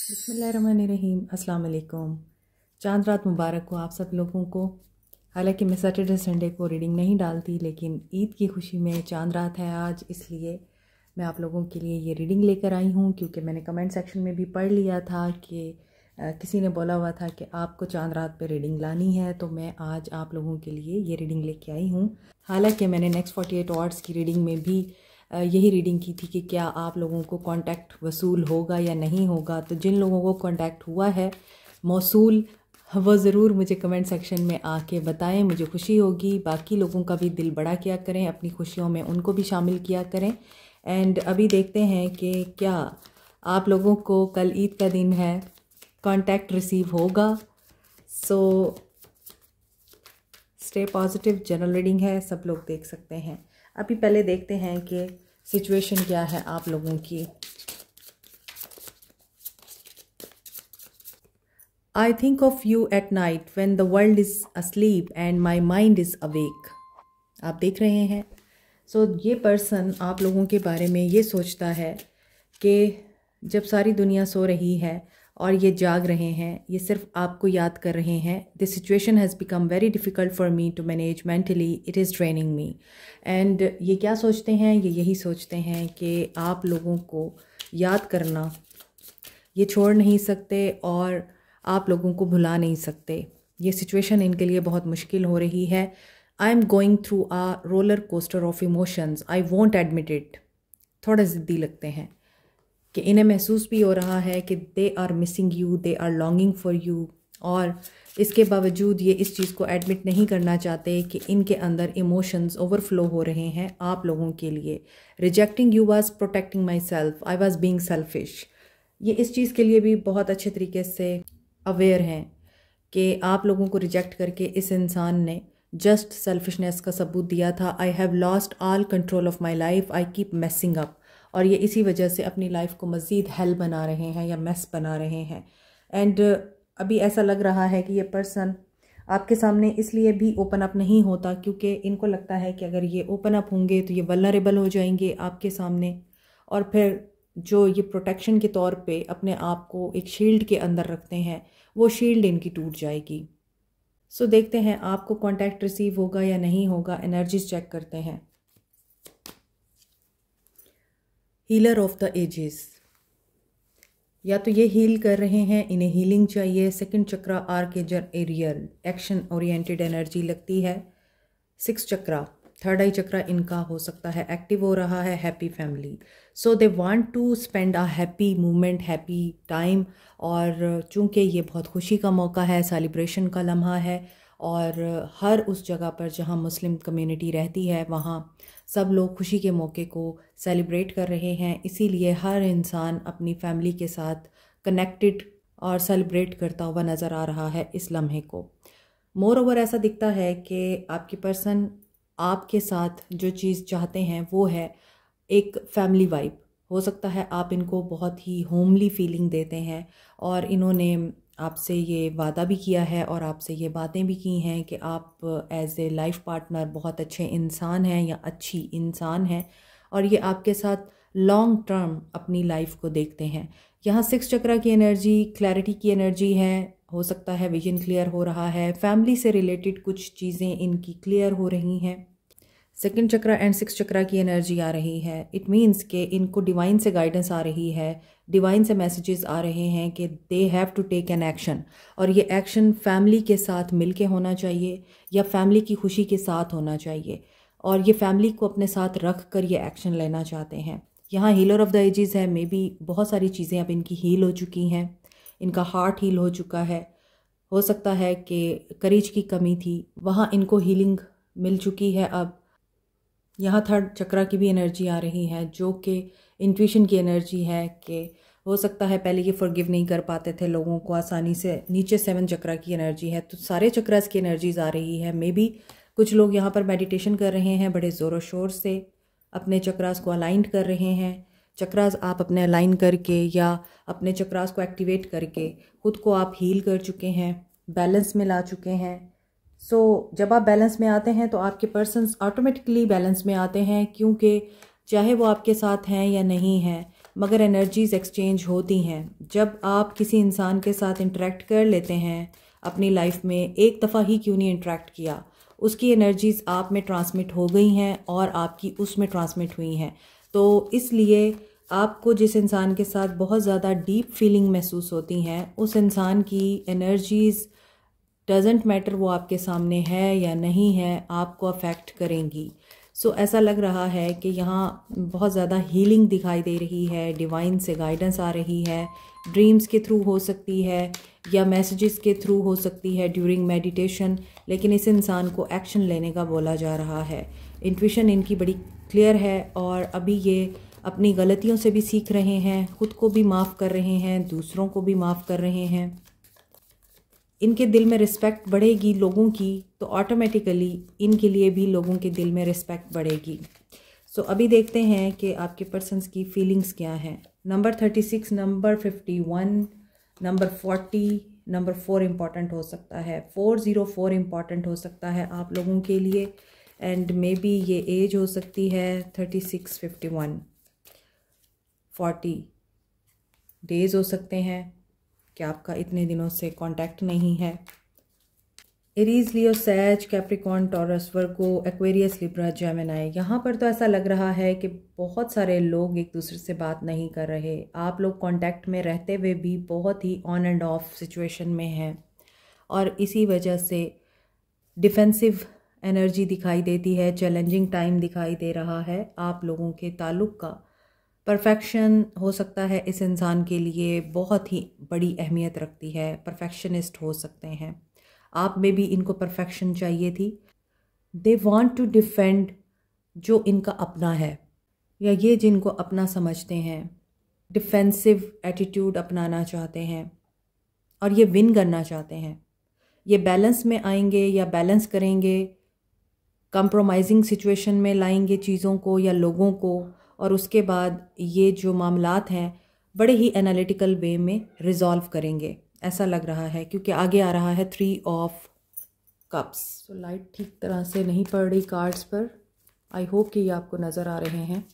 बिस्मिल्लाहिर्रहमानिर्रहीम। अस्सलाम वालेकुम। चांद रात मुबारक हो आप सब लोगों को। हालांकि मैं सैटरडे संडे को रीडिंग नहीं डालती, लेकिन ईद की खुशी में चांद रात है आज, इसलिए मैं आप लोगों के लिए ये रीडिंग लेकर आई हूँ। क्योंकि मैंने कमेंट सेक्शन में भी पढ़ लिया था कि किसी ने बोला हुआ था कि आपको चांद रात पे रीडिंग लानी है, तो मैं आज आप लोगों के लिए ये रीडिंग लेके आई हूँ। हालांकि मैंने नेक्स्ट 48 आवर्स की रीडिंग में भी यही रीडिंग की थी कि क्या आप लोगों को कांटेक्ट वसूल होगा या नहीं होगा। तो जिन लोगों को कांटेक्ट हुआ है मौसूल, वो ज़रूर मुझे कमेंट सेक्शन में आके बताएं, मुझे खुशी होगी। बाकी लोगों का भी दिल बड़ा किया करें, अपनी खुशियों में उनको भी शामिल किया करें। एंड अभी देखते हैं कि क्या आप लोगों को कल ईद का दिन है, कांटेक्ट रिसीव होगा। So stay positive. General reading है, सब लोग देख सकते हैं। अभी पहले देखते हैं कि सिचुएशन क्या है आप लोगों की। I think of you at night when the world is asleep and my mind is awake. आप देख रहे हैं। ये पर्सन आप लोगों के बारे में ये सोचता है कि जब सारी दुनिया सो रही है और ये जाग रहे हैं, ये सिर्फ आपको याद कर रहे हैं। This situation has become very difficult for me to manage mentally, it is draining me. And ये क्या सोचते हैं, ये यही सोचते हैं कि आप लोगों को याद करना ये छोड़ नहीं सकते और आप लोगों को भुला नहीं सकते। ये सिचुएशन इनके लिए बहुत मुश्किल हो रही है। I am going through a roller coaster of emotions, I won't admit it. थोड़ा ज़िद्दी लगते हैं कि इन्हें महसूस भी हो रहा है कि they are missing you, they are longing for you, और इसके बावजूद ये इस चीज़ को एडमिट नहीं करना चाहते कि इनके अंदर इमोशंस ओवरफ्लो हो रहे हैं आप लोगों के लिए। Rejecting you was protecting my self, I was being selfish. ये इस चीज़ के लिए भी बहुत अच्छे तरीके से अवेयर हैं कि आप लोगों को रिजेक्ट करके इस इंसान ने जस्ट सेल्फिशनेस का सबूत दिया था। I have lost all control of my life, I keep messing up. और ये इसी वजह से अपनी लाइफ को मज़ीद हेल बना रहे हैं या मेस बना रहे हैं। एंड अभी ऐसा लग रहा है कि ये पर्सन आपके सामने इसलिए भी ओपन अप नहीं होता क्योंकि इनको लगता है कि अगर ये ओपन अप होंगे तो ये वल्नरेबल हो जाएंगे आपके सामने, और फिर जो ये प्रोटेक्शन के तौर पे अपने आप को एक शील्ड के अंदर रखते हैं, वो शील्ड इनकी टूट जाएगी। देखते हैं आपको कांटेक्ट रिसीव होगा या नहीं होगा। एनर्जीज चेक करते हैं। हीलर ऑफ द एजेस, या तो ये हील कर रहे हैं, इन्हें हीलिंग चाहिए। Second chakra archangel Ariel, action oriented energy लगती है। 6 चक्रा, थर्ड आई चक्रा इनका हो सकता है एक्टिव हो रहा है। Happy family, so they want to spend a happy moment, happy time. और चूंकि ये बहुत खुशी का मौका है, सेलिब्रेशन का लम्हा है, और हर उस जगह पर जहाँ मुस्लिम कम्युनिटी रहती है वहाँ सब लोग खुशी के मौके को सेलिब्रेट कर रहे हैं। इसीलिए हर इंसान अपनी फैमिली के साथ कनेक्टेड और सेलिब्रेट करता हुआ नज़र आ रहा है इस लम्हे को। मोर ओवर ऐसा दिखता है कि आपकी पर्सन आपके साथ जो चीज़ चाहते हैं वो है एक फैमिली वाइब। हो सकता है आप इनको बहुत ही होमली फीलिंग देते हैं, और इन्होंने आपसे ये वादा भी किया है और आपसे ये बातें भी की हैं कि आप एज ए लाइफ पार्टनर बहुत अच्छे इंसान हैं या अच्छी इंसान हैं, और ये आपके साथ लॉन्ग टर्म अपनी लाइफ को देखते हैं। यहाँ 6 चक्रा की एनर्जी क्लैरिटी की एनर्जी है। हो सकता है विजन क्लियर हो रहा है, फैमिली से रिलेटेड कुछ चीज़ें इनकी क्लियर हो रही हैं। सेकंड चक्रा एंड 6 चक्रा की एनर्जी आ रही है। इट मीन्स कि इनको डिवाइन से गाइडेंस आ रही है, डिवाइन से मैसेजेस आ रहे हैं कि they have to take an action, और ये एक्शन फैमिली के साथ मिलके होना चाहिए या फैमिली की खुशी के साथ होना चाहिए, और ये फैमिली को अपने साथ रख कर ये एक्शन लेना चाहते हैं। यहाँ हीलर ऑफ द एजेस है। मे बी बहुत सारी चीज़ें अब इनकी हील हो चुकी हैं, इनका हार्ट हील हो चुका है। हो सकता है कि करेज की कमी थी, वहाँ इनको हीलिंग मिल चुकी है। अब यहाँ थर्ड चक्रा की भी एनर्जी आ रही है जो कि इंट्यूशन की एनर्जी है कि हो सकता है पहले ये फॉरगिव नहीं कर पाते थे लोगों को आसानी से। नीचे 7 चक्रा की एनर्जी है, तो सारे चक्रास की एनर्जीज आ रही है। मे बी कुछ लोग यहाँ पर मेडिटेशन कर रहे हैं, बड़े ज़ोरों शोर से अपने चक्रास को अलाइंड कर रहे हैं। चक्रास आप अपने अलाइन करके या अपने चक्रास को एक्टिवेट करके खुद को आप हील कर चुके हैं, बैलेंस में ला चुके हैं। जब आप बैलेंस में आते हैं तो आपके पर्सन्स ऑटोमेटिकली बैलेंस में आते हैं, क्योंकि चाहे वो आपके साथ हैं या नहीं हैं, मगर एनर्जीज़ एक्सचेंज होती हैं। जब आप किसी इंसान के साथ इंटरेक्ट कर लेते हैं अपनी लाइफ में, एक दफ़ा ही क्यों नहीं इंटरेक्ट किया, उसकी एनर्जीज़ आप में ट्रांसमिट हो गई हैं और आपकी उसमें ट्रांसमिट हुई हैं। तो इसलिए आपको जिस इंसान के साथ बहुत ज़्यादा डीप फीलिंग महसूस होती हैं, उस इंसान की एनर्जीज़ डजेंट मैटर वो आपके सामने है या नहीं है, आपको अफेक्ट करेंगी। ऐसा लग रहा है कि यहाँ बहुत ज़्यादा हीलिंग दिखाई दे रही है, डिवाइन से गाइडेंस आ रही है, ड्रीम्स के थ्रू हो सकती है या मैसेजेस के थ्रू हो सकती है ड्यूरिंग मेडिटेशन, लेकिन इस इंसान को एक्शन लेने का बोला जा रहा है। इंट्यूशन इनकी बड़ी क्लियर है और अभी ये अपनी गलतियों से भी सीख रहे हैं, ख़ुद को भी माफ़ कर रहे हैं, दूसरों को भी माफ़ कर रहे हैं। इनके दिल में रिस्पेक्ट बढ़ेगी लोगों की, तो ऑटोमेटिकली इनके लिए भी लोगों के दिल में रिस्पेक्ट बढ़ेगी। अभी देखते हैं कि आपके पर्सन्स की फीलिंग्स क्या हैं। Number 36, number 51, number 40, number 4 important हो सकता है। 404 इम्पॉर्टेंट हो सकता है आप लोगों के लिए, एंड मे बी ये एज हो सकती है 36, 51, 40 डेज़ हो सकते हैं कि आपका इतने दिनों से कांटेक्ट नहीं है। एरीज, लियो, सैज, कैप्रिकॉर्न, टॉरस, वर्गो, एक्वेरियस, लिब्रा, जेमिनी। यहाँ पर तो ऐसा लग रहा है कि बहुत सारे लोग एक दूसरे से बात नहीं कर रहे। आप लोग कांटेक्ट में रहते हुए भी बहुत ही ऑन एंड ऑफ सिचुएशन में हैं और इसी वजह से डिफेंसिव एनर्जी दिखाई देती है, चैलेंजिंग टाइम दिखाई दे रहा है। आप लोगों के ताल्लुक़ का परफेक्शन हो सकता है इस इंसान के लिए बहुत ही बड़ी अहमियत रखती है, परफेक्शनिस्ट हो सकते हैं। आप में भी इनको परफेक्शन चाहिए थी। दे वांट टू डिफेंड जो इनका अपना है या ये जिनको अपना समझते हैं, डिफेंसिव एटीट्यूड अपनाना चाहते हैं और ये विन करना चाहते हैं। ये बैलेंस में आएंगे या बैलेंस करेंगे, कंप्रोमाइजिंग सिचुएशन में लाएंगे चीज़ों को या लोगों को, और उसके बाद ये जो मामलात हैं बड़े ही एनालिटिकल वे में रिजॉल्व करेंगे, ऐसा लग रहा है, क्योंकि आगे आ रहा है 3 ऑफ कप्स। लाइट ठीक तरह से नहीं पड़ रही कार्ड्स पर, आई होप कि ये आपको नज़र आ रहे हैं।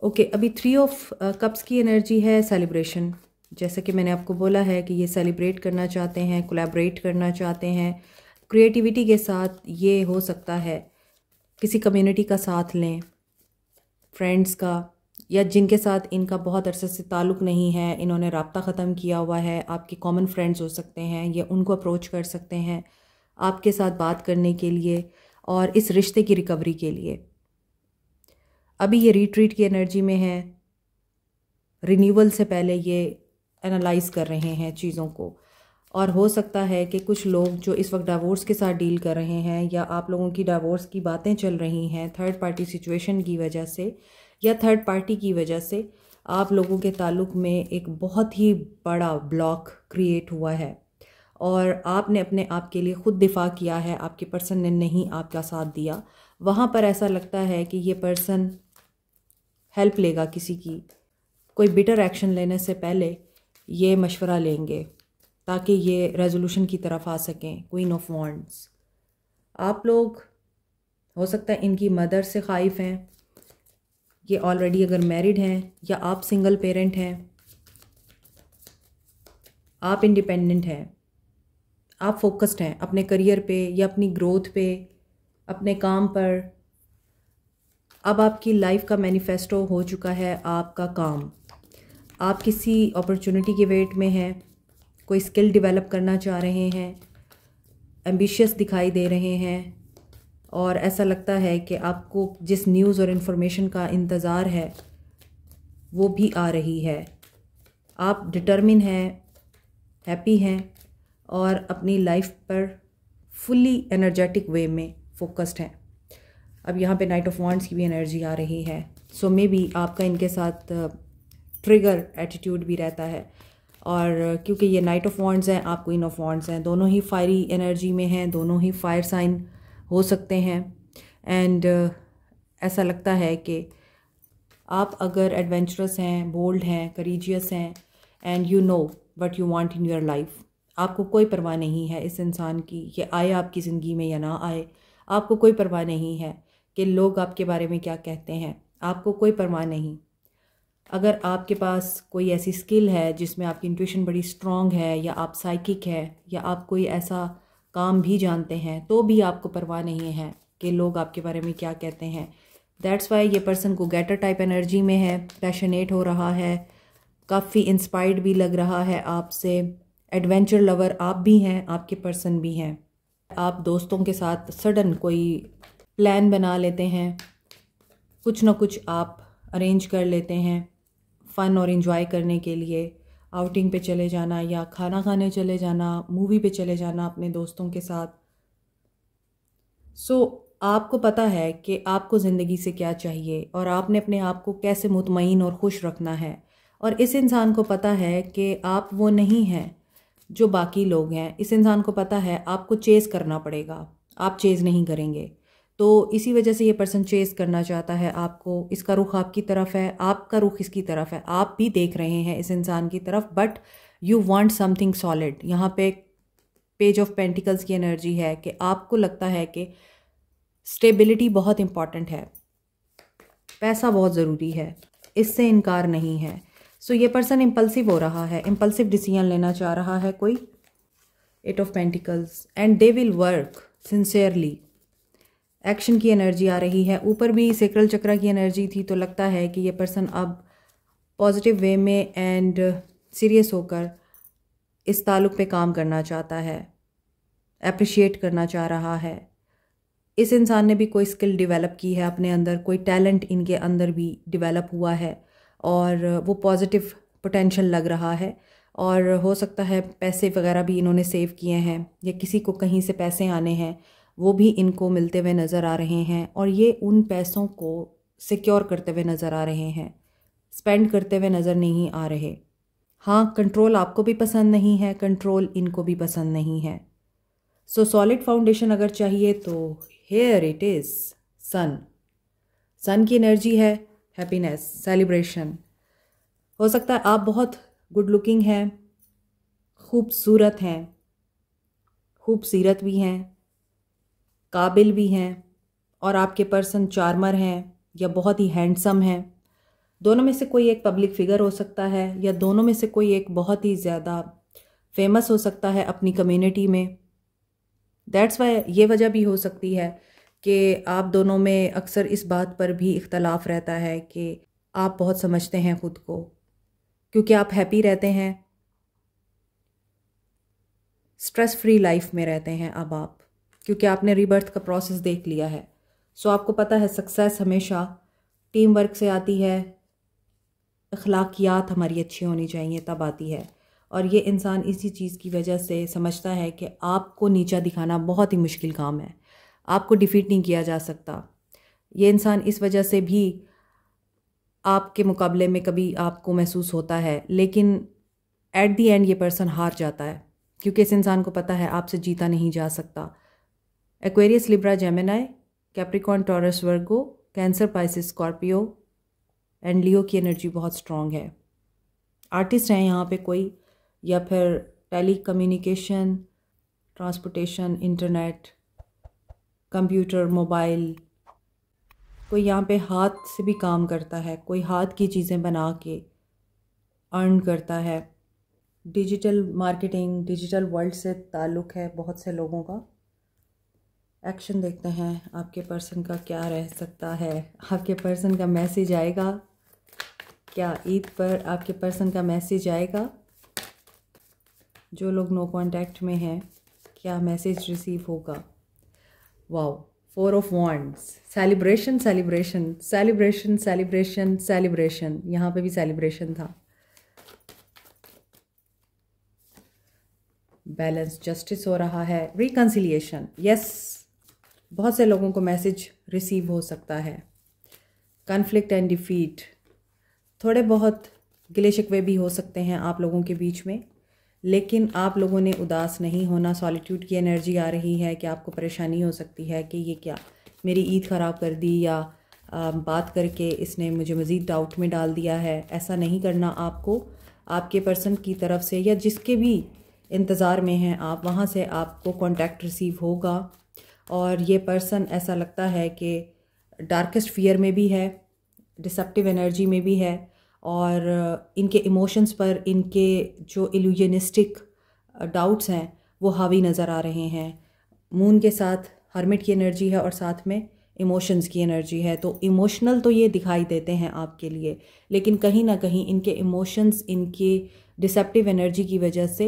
ओके, अभी 3 ऑफ कप्स की एनर्जी है सेलिब्रेशन। जैसे कि मैंने आपको बोला है कि ये सेलिब्रेट करना चाहते हैं, कोलैबोरेट करना चाहते हैं, क्रिएटिविटी के साथ। ये हो सकता है किसी कम्युनिटी का साथ लें, फ्रेंड्स का, या जिनके साथ इनका बहुत अरसे से ताल्लुक़ नहीं है, इन्होंने राब्ता ख़त्म किया हुआ है, आपके कॉमन फ्रेंड्स हो सकते हैं, या उनको अप्रोच कर सकते हैं आपके साथ बात करने के लिए और इस रिश्ते की रिकवरी के लिए। अभी ये रिट्रीट की एनर्जी में है, रिन्यूअल से पहले ये एनालाइज कर रहे हैं चीज़ों को, और हो सकता है कि कुछ लोग जो इस वक्त डाइवोर्स के साथ डील कर रहे हैं या आप लोगों की डाइवोर्स की बातें चल रही हैं थर्ड पार्टी सिचुएशन की वजह से या थर्ड पार्टी की वजह से, आप लोगों के ताल्लुक़ में एक बहुत ही बड़ा ब्लॉक क्रिएट हुआ है और आपने अपने आप के लिए ख़ुद दिफा किया है, आपके पर्सन ने नहीं आपका साथ दिया। वहाँ पर ऐसा लगता है कि ये पर्सन हेल्प लेगा किसी की, कोई बिटर एक्शन लेने से पहले ये मशवरा लेंगे ताकि ये रेजोल्यूशन की तरफ आ सकें। क्वीन ऑफ वॉन्ड्स, आप लोग हो सकता है इनकी मदर से खाइफ हैं, ये ऑलरेडी अगर मैरिड हैं, या आप सिंगल पेरेंट हैं, आप इंडिपेंडेंट हैं, आप फोकस्ड हैं अपने करियर पे या अपनी ग्रोथ पे, अपने काम पर। अब आपकी लाइफ का मैनिफेस्टो हो चुका है आपका काम। आप किसी अपॉर्चुनिटी के वेट में हैं, कोई स्किल डेवलप करना चाह रहे हैं, एम्बिशियस दिखाई दे रहे हैं, और ऐसा लगता है कि आपको जिस न्यूज़ और इन्फॉर्मेशन का इंतज़ार है वो भी आ रही है। आप डिटर्मिन हैं, हैप्पी हैं और अपनी लाइफ पर फुल्ली एनर्जेटिक वे में फोकस्ड हैं। अब यहाँ पे नाइट ऑफ वॉन्ड्स की भी एनर्जी आ रही है, सो मे बी आपका इनके साथ ट्रिगर एटीट्यूड भी रहता है, और क्योंकि ये नाइट ऑफ वॉन्ड्स हैं, आप क्वीन ऑफ वॉन्ड्स हैं, दोनों ही फायरी एनर्जी में हैं, दोनों ही फायर साइन हो सकते हैं। एंड ऐसा लगता है कि आप अगर एडवेंचरस हैं, बोल्ड हैं, करीजियस हैं, and you know what you want in your life, आपको कोई परवाह नहीं है इस इंसान की, ये आए आपकी ज़िंदगी में या ना आए, आपको कोई परवाह नहीं है कि लोग आपके बारे में क्या कहते हैं, आपको कोई परवाह नहीं। अगर आपके पास कोई ऐसी स्किल है जिसमें आपकी इंट्यूशन बड़ी स्ट्रॉन्ग है, या आप साइकिक है, या आप कोई ऐसा काम भी जानते हैं, तो भी आपको परवाह नहीं है कि लोग आपके बारे में क्या कहते हैं। दैट्स वाई ये पर्सन को गेटर टाइप एनर्जी में है, पैशनेट हो रहा है, काफ़ी इंस्पायर्ड भी लग रहा है आपसे, एडवेंचर लवर आप भी हैं, आपके पर्सन भी हैं। आप दोस्तों के साथ सडन कोई प्लान बना लेते हैं, कुछ ना कुछ आप अरेंज कर लेते हैं फ़न और इन्जॉय करने के लिए, आउटिंग पे चले जाना या खाना खाने चले जाना, मूवी पे चले जाना अपने दोस्तों के साथ। आपको पता है कि आपको ज़िंदगी से क्या चाहिए और आपने अपने आप को कैसे मुतमईन और खुश रखना है। और इस इंसान को पता है कि आप वो नहीं हैं जो बाकी लोग हैं। इस इंसान को पता है आपको चेज़ करना पड़ेगा, आप चेज़ नहीं करेंगे। तो इसी वजह से ये पर्सन चेज़ करना चाहता है आपको। इसका रुख आपकी तरफ है, आपका रुख इसकी तरफ है, आप भी देख रहे हैं इस इंसान की तरफ, but you want something solid. यहाँ पे पेज ऑफ पेंटिकल्स की एनर्जी है कि आपको लगता है कि स्टेबिलिटी बहुत इंपॉर्टेंट है, पैसा बहुत ज़रूरी है, इससे इनकार नहीं है। ये पर्सन इम्पल्सिव हो रहा है, इम्पल्सिव डिसीजन लेना चाह रहा है कोई। 8 of pentacles, and they will work sincerely. Action की एनर्जी आ रही है, ऊपर भी सेक्रल चक्रा की एनर्जी थी, तो लगता है कि ये पर्सन अब पॉजिटिव वे में एंड सीरियस होकर इस ताल्लुक़ पे काम करना चाहता है, अप्रिशिएट करना चाह रहा है। इस इंसान ने भी कोई स्किल डेवलप की है अपने अंदर, कोई टैलेंट इनके अंदर भी डेवलप हुआ है और वो पॉजिटिव पोटेंशियल लग रहा है। और हो सकता है पैसे वगैरह भी इन्होंने सेव किए हैं, या किसी को कहीं से पैसे आने हैं, वो भी इनको मिलते हुए नज़र आ रहे हैं और ये उन पैसों को सिक्योर करते हुए नज़र आ रहे हैं, स्पेंड करते हुए नज़र नहीं आ रहे। हाँ, कंट्रोल आपको भी पसंद नहीं है, कंट्रोल इनको भी पसंद नहीं है। सॉलिड फाउंडेशन अगर चाहिए तो हेयर इट इज़ सन की एनर्जी है, हैप्पीनेस, सेलिब्रेशन। हो सकता है आप बहुत गुड लुकिंग हैं, खूबसूरत हैं, खूबसीरत भी हैं, काबिल भी हैं, और आपके पर्सन चार्मर हैं या बहुत ही हैंडसम हैं। दोनों में से कोई एक पब्लिक फिगर हो सकता है, या दोनों में से कोई एक बहुत ही ज़्यादा फेमस हो सकता है अपनी कम्युनिटी में। दैट्स वाई ये वजह भी हो सकती है कि आप दोनों में अक्सर इस बात पर भी इख्तलाफ रहता है कि आप बहुत समझते हैं ख़ुद को, क्योंकि आप हैप्पी रहते हैं, स्ट्रेस फ्री लाइफ में रहते हैं अब आप, क्योंकि आपने रीबर्थ का प्रोसेस देख लिया है। आपको पता है सक्सेस हमेशा टीम वर्क से आती है, अखलाकियात हमारी अच्छी होनी चाहिए तब आती है। और ये इंसान इसी चीज़ की वजह से समझता है कि आपको नीचा दिखाना बहुत ही मुश्किल काम है, आपको डिफीट नहीं किया जा सकता। ये इंसान इस वजह से भी आपके मुकाबले में कभी आपको महसूस होता है, लेकिन एट दी एंड ये पर्सन हार जाता है, क्योंकि इस इंसान को पता है आपसे जीता नहीं जा सकता। Aquarius, Libra, Gemini, Capricorn, Taurus, Virgo, Cancer, Pisces, Scorpio and Leo की एनर्जी बहुत स्ट्रॉन्ग है। आर्टिस्ट हैं यहाँ पे कोई, या फिर telecommunication, transportation, internet, computer, mobile, कोई यहाँ पे हाथ से भी काम करता है, कोई हाथ की चीज़ें बना के अर्न करता है। डिजिटल मार्केटिंग, डिजिटल वर्ल्ड से ताल्लुक़ है बहुत से लोगों का। एक्शन देखते हैं आपके पर्सन का क्या रह सकता है। आपके पर्सन का मैसेज आएगा क्या? ईद पर आपके पर्सन का मैसेज आएगा? जो लोग नो कांटेक्ट में हैं, क्या मैसेज रिसीव होगा? Wow, 4 of wands, celebration celebration celebration celebration celebration, यहाँ पे भी सेलिब्रेशन था। बैलेंस, जस्टिस हो रहा है, रिकन्सिलिएशन, यस, बहुत से लोगों को मैसेज रिसीव हो सकता है। कॉन्फ्लिक्ट एंड डिफीट, थोड़े बहुत गिले शिकवे भी हो सकते हैं आप लोगों के बीच में, लेकिन आप लोगों ने उदास नहीं होना। सॉलिट्यूड की एनर्जी आ रही है कि आपको परेशानी हो सकती है कि ये क्या मेरी ईद ख़राब कर दी, या बात करके इसने मुझे मज़ीद डाउट में डाल दिया है। ऐसा नहीं करना आपको। आपके पर्सन की तरफ से या जिसके भी इंतज़ार में हैं आप, वहाँ से आपको कॉन्टैक्ट रिसीव होगा। और ये पर्सन ऐसा लगता है कि डार्केस्ट फियर में भी है, डिसेप्टिव एनर्जी में भी है, और इनके इमोशंस पर इनके जो इल्यूजनिस्टिक डाउट्स हैं वो हावी नज़र आ रहे हैं। मून के साथ हर्मिट की एनर्जी है और साथ में इमोशंस की एनर्जी है, तो इमोशनल तो ये दिखाई देते हैं आपके लिए, लेकिन कहीं ना कहीं इनके इमोशंस इनकी डिसेप्टिव एनर्जी की वजह से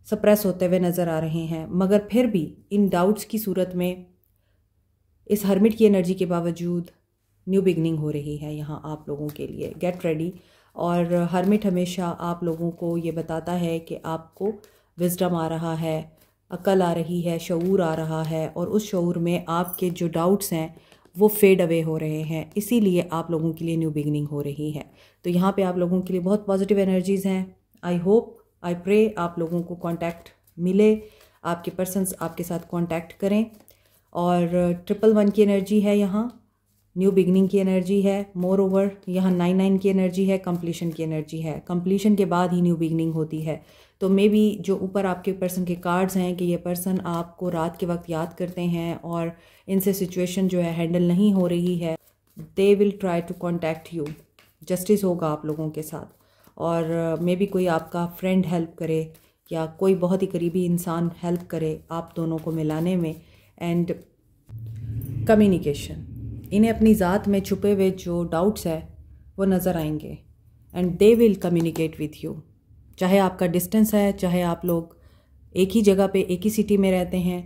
सप्रेस होते हुए नज़र आ रहे हैं। मगर फिर भी इन डाउट्स की सूरत में इस हर्मिट की एनर्जी के बावजूद न्यू बिगनिंग हो रही है यहाँ आप लोगों के लिए। Get ready. और हर्मिट हमेशा आप लोगों को ये बताता है कि आपको विजडम आ रहा है, अकल आ रही है, शऊर आ रहा है, और उस शऊर में आपके जो डाउट्स हैं वो फेड अवे हो रहे हैं। इसीलिए आप लोगों के लिए न्यू बिगनिंग हो रही है। तो यहाँ पे आप लोगों के लिए बहुत पॉजिटिव एनर्जीज़ हैं। आई होप, आई प्रे आप लोगों को कांटेक्ट मिले, आपके पर्सन्स आपके साथ कांटेक्ट करें। और 111 की एनर्जी है यहाँ, न्यू बिगनिंग की एनर्जी है। मोर ओवर यहाँ 99 की एनर्जी है, कंप्लीशन की एनर्जी है। कंप्लीशन के बाद ही न्यू बिगनिंग होती है। तो मे बी जो ऊपर आपके पर्सन के कार्ड्स हैं कि ये पर्सन आपको रात के वक्त याद करते हैं और इनसे सिचुएशन जो है हैंडल नहीं हो रही है, they will try to contact you. Justice होगा आप लोगों के साथ। और मे बी कोई आपका फ्रेंड हेल्प करे या कोई बहुत ही करीबी इंसान हेल्प करे आप दोनों को मिलाने में। एंड कम्युनिकेशन, इन्हें अपनी ज़ात में छुपे हुए जो डाउट्स है वो नज़र आएंगे and they will communicate with you. चाहे आपका डिस्टेंस है, चाहे आप लोग एक ही जगह पे एक ही सिटी में रहते हैं,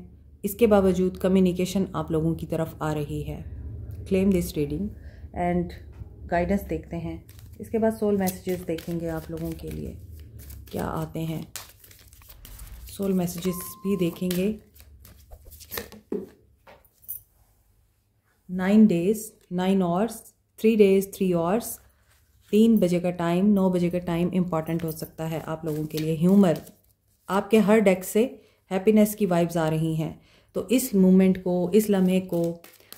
इसके बावजूद कम्युनिकेशन आप लोगों की तरफ आ रही है। Claim this reading and guidance देखते हैं। इसके बाद सोल मैसेजेस देखेंगे आप लोगों के लिए क्या आते हैं। सोल मैसेजेस भी देखेंगे। 9 days 9 hours, 3 days 3 hours, 3 बजे का टाइम, 9 बजे का टाइम इम्पॉर्टेंट हो सकता है आप लोगों के लिए। ह्यूमर, आपके हर डेक से हैप्पीनेस की वाइब्स आ रही हैं। तो इस मोमेंट को, इस लम्हे को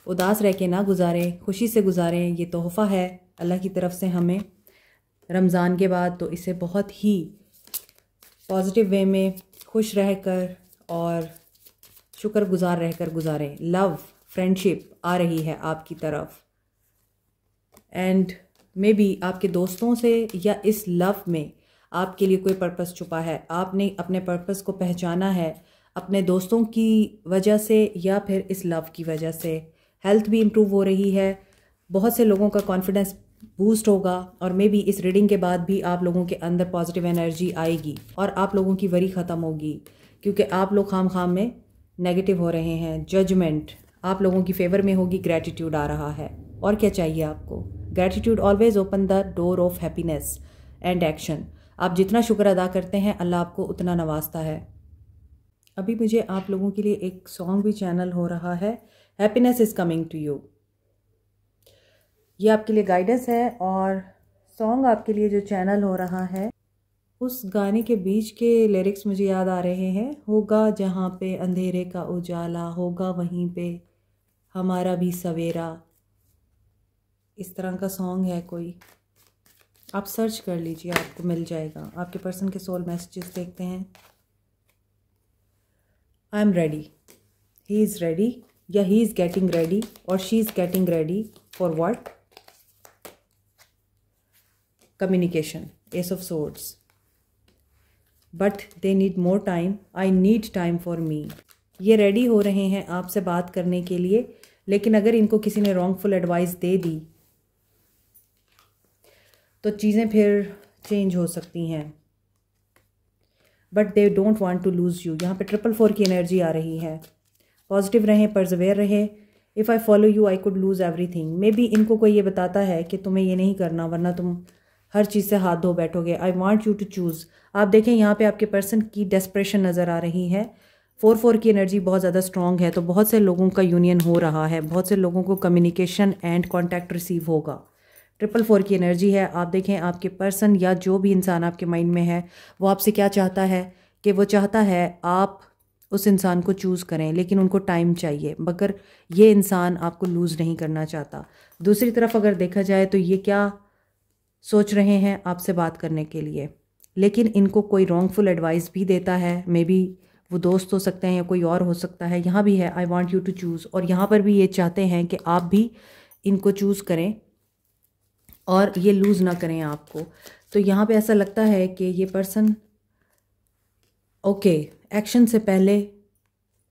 उदास रह के ना गुजारें, खुशी से गुजारें। ये तोहफ़ा है अल्लाह की तरफ से हमें रमज़ान के बाद, तो इसे बहुत ही पॉजिटिव वे में खुश रहकर और शुक्रगुजार रहकर गुजारें। लव, फ्रेंडशिप आ रही है आपकी तरफ। एंड मे बी आपके दोस्तों से या इस लव में आपके लिए कोई पर्पस छुपा है। आपने अपने पर्पस को पहचाना है अपने दोस्तों की वजह से या फिर इस लव की वजह से। हेल्थ भी इम्प्रूव हो रही है, बहुत से लोगों का कॉन्फिडेंस बूस्ट होगा और मे बी इस रीडिंग के बाद भी आप लोगों के अंदर पॉजिटिव एनर्जी आएगी और आप लोगों की वरी ख़त्म होगी, क्योंकि आप लोग खाम में नेगेटिव हो रहे हैं। जजमेंट आप लोगों की फेवर में होगी। ग्रैटिट्यूड आ रहा है। और क्या चाहिए आपको? Gratitude always open the door of happiness and action. आप जितना शुक्र अदा करते हैं अल्लाह आपको उतना नवाजता है। अभी मुझे आप लोगों के लिए एक सॉन्ग भी चैनल हो रहा है, happiness is coming to you. ये आपके लिए गाइडेंस है और सॉन्ग आपके लिए जो चैनल हो रहा है उस गाने के बीच के लिरिक्स मुझे याद आ रहे हैं। होगा जहाँ पे अंधेरे का उजाला, होगा वहीं पे हमारा भी सवेरा। इस तरह का सॉन्ग है कोई, आप सर्च कर लीजिए आपको मिल जाएगा। आपके पर्सन के सोल मैसेजेस देखते हैं। I am ready, he is ready या ही इज़ गेटिंग रेडी और she is getting ready for what? Communication, S of swords. But they need more time, I need time for me. ये ready हो रहे हैं आपसे बात करने के लिए, लेकिन अगर इनको किसी ने रॉन्गफुल एडवाइस दे दी तो चीज़ें फिर चेंज हो सकती हैं। But they don't want to lose you. यहाँ पे 444 की एनर्जी आ रही है। पॉजिटिव रहें, परजवेयर रहें। If I follow you I could lose everything. Maybe इनको कोई ये बताता है कि तुम्हें ये नहीं करना वरना तुम हर चीज़ से हाथ धो बैठोगे। I want you to choose. आप देखें यहाँ पे आपके पर्सन की डेस्परेशन नज़र आ रही है। 4-4 की एनर्जी बहुत ज़्यादा स्ट्रॉन्ग है, तो बहुत से लोगों का यूनियन हो रहा है, बहुत से लोगों को कम्युनिकेशन एंड कॉन्टैक्ट रिसीव होगा। 444 की एनर्जी है। आप देखें आपके पर्सन या जो भी इंसान आपके माइंड में है वो आपसे क्या चाहता है कि वो चाहता है आप उस इंसान को चूज़ करें, लेकिन उनको टाइम चाहिए, मगर ये इंसान आपको लूज़ नहीं करना चाहता। दूसरी तरफ अगर देखा जाए तो ये क्या सोच रहे हैं आपसे बात करने के लिए, लेकिन इनको कोई रॉन्गफुल एडवाइस भी देता है। मे बी वो दोस्त हो सकते हैं या कोई और हो सकता है। यहाँ भी है I want you to choose, और यहाँ पर भी ये चाहते हैं कि आप भी इनको चूज़ करें और ये लूज़ ना करें आपको। तो यहाँ पे ऐसा लगता है कि ये पर्सन ओके एक्शन से पहले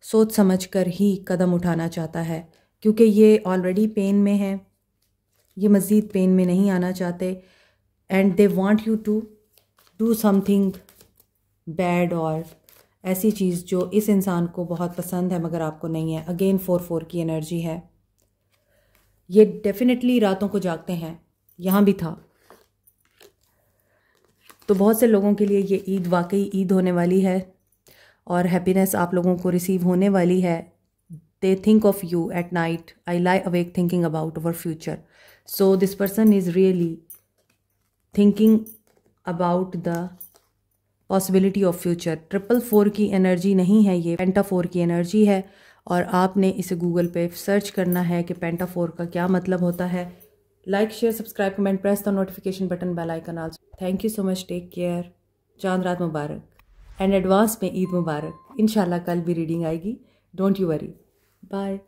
सोच समझ कर ही कदम उठाना चाहता है, क्योंकि ये ऑलरेडी पेन में है, ये मज़ीद पेन में नहीं आना चाहते। And they want you to do something bad और ऐसी चीज़ जो इस इंसान को बहुत पसंद है मगर आपको नहीं है। अगेन 4-4 की एनर्जी है। ये डेफिनेटली रातों को जागते हैं, यहाँ भी था। तो बहुत से लोगों के लिए ये ईद वाकई ईद होने वाली है और हैप्पीनेस आप लोगों को रिसीव होने वाली है। They think of you at night, I lie awake thinking about our future. So this person is really thinking about the possibility of future. 444 की एनर्जी नहीं है, ये पेंटा 4 की एनर्जी है। और आपने इसे गूगल पे सर्च करना है कि पेंटा 4 का क्या मतलब होता है। Like share subscribe comment press the notification button, bell icon also. Thank you so much, take care, Chand Raat Mubarak and advance में ईद मुबारक। इंशाल्लाह कल भी रीडिंग आएगी, डोंट यू वरी, बाय।